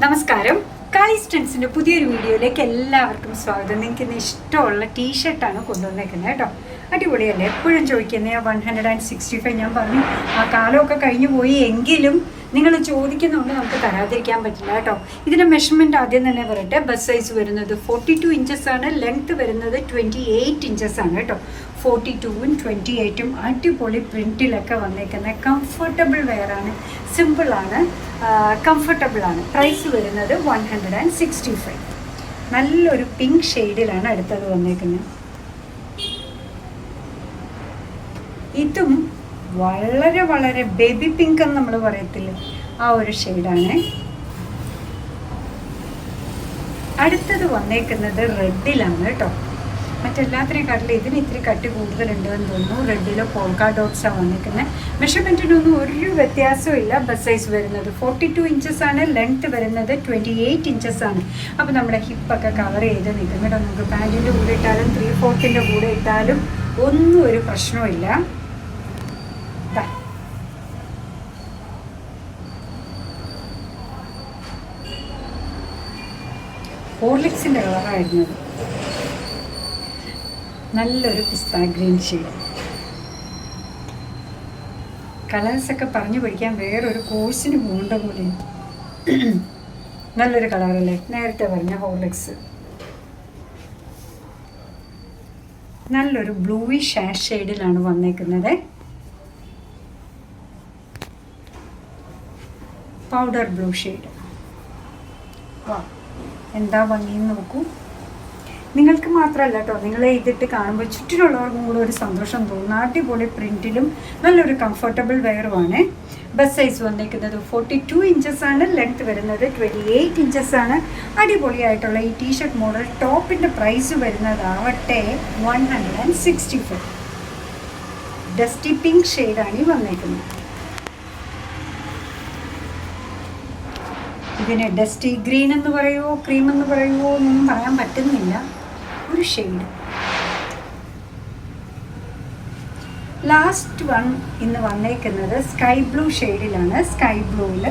നമസ്കാരം. കാലീസ് ട്രെൻഡ്സിൻ്റെ പുതിയൊരു വീഡിയോയിലേക്ക് എല്ലാവർക്കും സ്വാഗതം. നിങ്ങൾക്ക് ഇന്ന് ഇഷ്ടമുള്ള ടീഷർട്ടാണ് കൊണ്ടുവന്നേക്കുന്നത് കേട്ടോ. അടിപൊളിയല്ലേ? എപ്പോഴും ചോദിക്കുന്ന 165 ഞാൻ പറഞ്ഞു ആ കാലമൊക്കെ കഴിഞ്ഞു പോയി, എങ്കിലും നിങ്ങൾ ചോദിക്കുന്നതുകൊണ്ട് നമുക്ക് തരാതിരിക്കാൻ പറ്റില്ല കേട്ടോ. ഇതിൻ്റെ മെഷർമെൻറ്റ് ആദ്യം തന്നെ പറയട്ടെ. ബസ് സൈസ് വരുന്നത് 42 ഇഞ്ചസ് ആണ്, ലെങ്ത്ത് വരുന്നത് 28 ഇഞ്ചസ് ആണ് കേട്ടോ. 42ഉം 28ഉം അടിപൊളി പ്രിൻറ്റിലൊക്കെ വന്നേക്കുന്ന കംഫർട്ടബിൾ വെയറാണ്, സിമ്പിളാണ്, കംഫർട്ടബിളാണ്. പ്രൈസ് വരുന്നത് 165. നല്ലൊരു പിങ്ക് ഷെയ്ഡിലാണ് അടുത്തത് വന്നേക്കുന്നത്. ഇതും വളരെ വളരെ ബേബി പിങ്ക് എന്ന് നമ്മൾ പറയത്തില്ലേ, ആ ഒരു ഷെയ്ഡാണ്. അടുത്തത് വന്നേക്കുന്നത് റെഡിലാണ് കേട്ടോ. മറ്റെല്ലാത്തിനെക്കാട്ടിലും ഇതിന് ഇത്തിരി കട്ടി കൂടുതലുണ്ടെന്ന് തോന്നുന്നു. റെഡിലോ പോൾക്ക ഡോട്ട്സാണ് വന്നിരിക്കുന്നത്. മെഷർമെൻറ്റിനൊന്നും ഒരു വ്യത്യാസവും ഇല്ല. ബസ് സൈസ് വരുന്നത് 42 ഇഞ്ചസ് ആണ്, ലെങ്ത്ത് വരുന്നത് 28 ഇഞ്ചസ് ആണ്. അപ്പോൾ നമ്മുടെ ഹിപ്പൊക്കെ കവർ ചെയ്ത് നിൽക്കും കേട്ടോ. നമുക്ക് പാൻറ്റിൻ്റെ കൂടെ ഇട്ടാലും 3/4 കൂടെ ഇട്ടാലും ഒന്നും ഒരു പ്രശ്നവുമില്ല. ഹോർലിക്സിൻ്റെ കളറായിരുന്നത്. നല്ലൊരു പിസ്ത ഗ്രീൻ ഷെയ്ഡ്. കളേഴ്സൊക്കെ പറഞ്ഞു പഠിക്കാൻ വേറൊരു കോഴ്സിന് പോകേണ്ട പോലെ. നല്ലൊരു കളറല്ലേ? നേരത്തെ പറഞ്ഞ ഹോർലിക്സ്. നല്ലൊരു ബ്ലൂയിഷ് ആഷ് ഷെയ്ഡിലാണ് വന്നേക്കുന്നത്. Powder blue shade. എന്താ ഭംഗിയെന്ന് നോക്കൂ. നിങ്ങൾക്ക് മാത്രമല്ല കേട്ടോ, നിങ്ങളെ ഇതിട്ട് കാണുമ്പോൾ ചുറ്റിലുള്ളവർക്കും കൂടെ ഒരു സന്തോഷം തോന്നുന്നു. അടിപൊളി പ്രിൻറ്റിലും നല്ലൊരു കംഫർട്ടബിൾ വെയറുമാണ്. ബസ് സൈസ് വന്നിരിക്കുന്നത് 42 ഇഞ്ചസ് ആണ്, ലെങ്ത് വരുന്നത് 28 ഇഞ്ചസ് ആണ്. അടിപൊളിയായിട്ടുള്ള ഈ ടീഷർട്ട് മോഡൽ ടോപ്പിൻ്റെ പ്രൈസ് വരുന്നതാവട്ടെ 165. ഡസ്റ്റി പിങ്ക് ഷെയ്ഡാണ് ഈ വന്നേക്കുന്നത്. ഇതിന് ഡസ്റ്റി ഗ്രീൻ എന്ന് പറയുമോ ക്രീം എന്ന് പറയുമോ ഒന്നും പറയാൻ പറ്റുന്നില്ല. ഒരു ഷെയ്ഡ്. ലാസ്റ്റ് വൺ ഇന്ന് വന്നേക്കുന്നത് സ്കൈ ബ്ലൂ ഷെയ്ഡിലാണ്. സ്കൈ ബ്ലൂവിൽ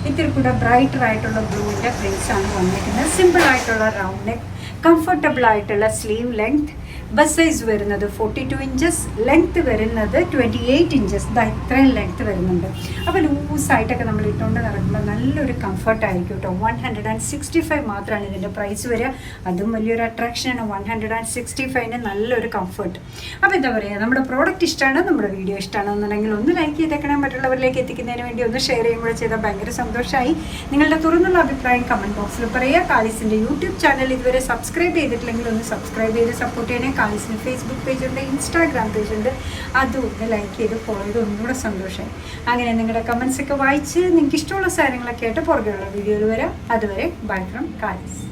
ഇത്തിരി കൂടെ ബ്രൈറ്റർ ആയിട്ടുള്ള ബ്ലൂവിൻ്റെ പ്രിൻസ് ആണ് വന്നേക്കുന്നത്. സിമ്പിൾ ആയിട്ടുള്ള റൗണ്ട് നെക്ക്, കംഫർട്ടബിൾ ആയിട്ടുള്ള സ്ലീവ് ലെങ്ത്. ബസ് സൈസ് വരുന്നത് 42 ഇഞ്ചസ്, ലെങ്ത്ത് വരുന്നത് 28 ഇഞ്ചസ്. ഇത്രയും ലെങ്ത്ത് വരുന്നുണ്ട്. അപ്പോൾ ലൂസായിട്ടൊക്കെ നമ്മൾ ഇട്ടുകൊണ്ട് നടക്കുമ്പോൾ നല്ലൊരു കംഫർട്ടായിരിക്കും കേട്ടോ. 165 മാത്രമാണ് ഇതിൻ്റെ പ്രൈസ് വരിക. അതും വലിയൊരു അട്രാക്ഷനാണ്. 165ന് നല്ലൊരു കംഫർട്ട്. അപ്പോൾ എന്താ പറയുക, നമ്മുടെ പ്രോഡക്റ്റ് ഇഷ്ടമാണ്, നമ്മുടെ വീഡിയോ ഇഷ്ടമാണെന്നുണ്ടെങ്കിൽ ഒന്ന് ലൈക്ക് ചെയ്തേക്കണം. മറ്റുള്ളവരിലേക്ക് എത്തിക്കുന്നതിന് വേണ്ടി ഒന്ന് ഷെയർ ചെയ്യുമ്പോൾ ചെയ്താൽ ഭയങ്കര സന്തോഷമായി. നിങ്ങളുടെ തുറന്നുള്ള അഭിപ്രായം കമൻറ്റ് ബോക്സിൽ പറയുക. കാലീസിൻ്റെ യൂട്യൂബ് ചാനൽ ഇതുവരെ സബ്സ്ക്രൈബ് ചെയ്തിട്ടില്ലെങ്കിൽ ഒന്ന് സബ്സ്ക്രൈബ് ചെയ്ത് സപ്പോർട്ട് ചെയ്യണേ. കാലീസിന് ഫേസ്ബുക്ക് പേജുണ്ട്, ഇൻസ്റ്റാഗ്രാം പേജുണ്ട്. അതും ഒന്ന് ലൈക്ക് ചെയ്ത് ഫോളോ ചെയ്ത് ഒന്നുകൂടെ സന്തോഷമായി. അങ്ങനെ നിങ്ങളുടെ കമൻസ് ഒക്കെ വായിച്ച് നിങ്ങൾക്ക് ഇഷ്ടമുള്ള സാധനങ്ങളൊക്കെ ആയിട്ട് പുറകെയുള്ള വീഡിയോയിൽ വരാം. അതുവരെ ബൈ ഫ്രം കാലീസ്.